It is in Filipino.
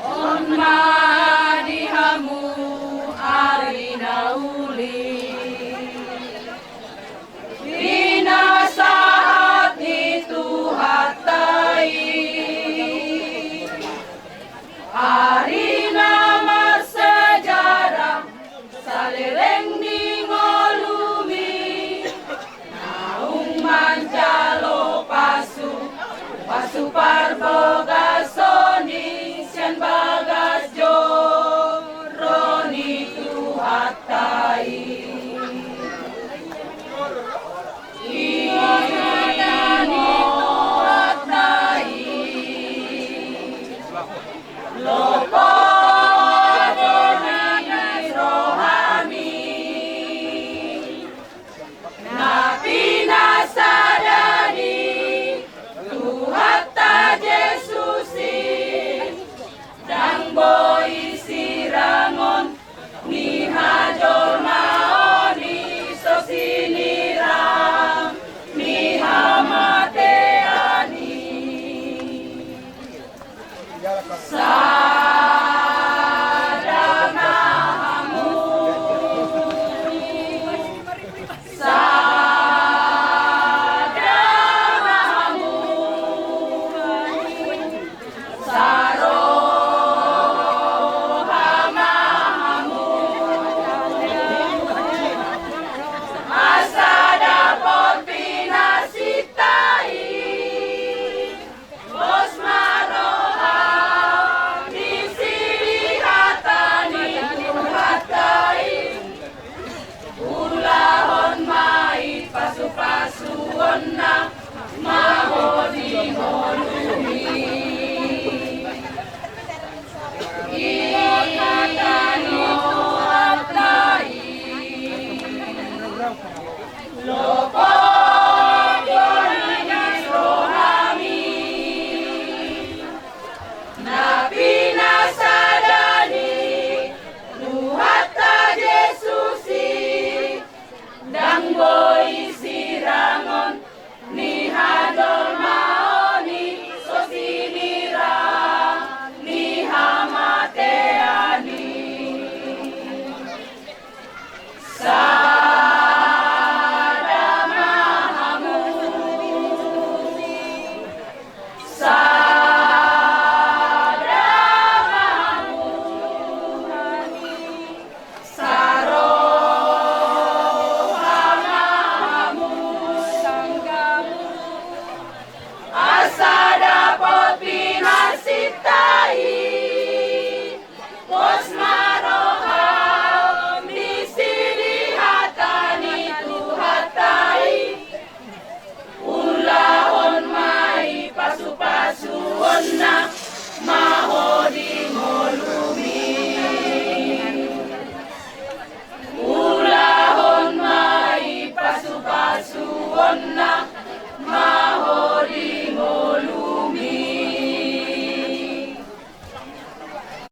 On madihamu ari nauli binasahat itu hatai ari nama sejarah salireng ningolumi naung mancalo pasu parbogasoni sian bagas joroni tu hatai iani tu hatai lopo doni rohami nabi nasadani Tuhatta Jesusi dang boi sirangon ni hajol maoni sosinirang ni hamateani sadana hamu na mahodi holumi ikatani tuatai lopo doni rohami nabi nasadani Tuhatta Jesusi dang boi sirangon ni hadol maoni sosinira ni hamateani sadamahamu sadamahamu sarohamahamu asa dapat pinasitai pos maroham di sini hatani tuhatai ulahon mai pasu-pasuon na mahodi molumi ulahon mai pasu-pasuon na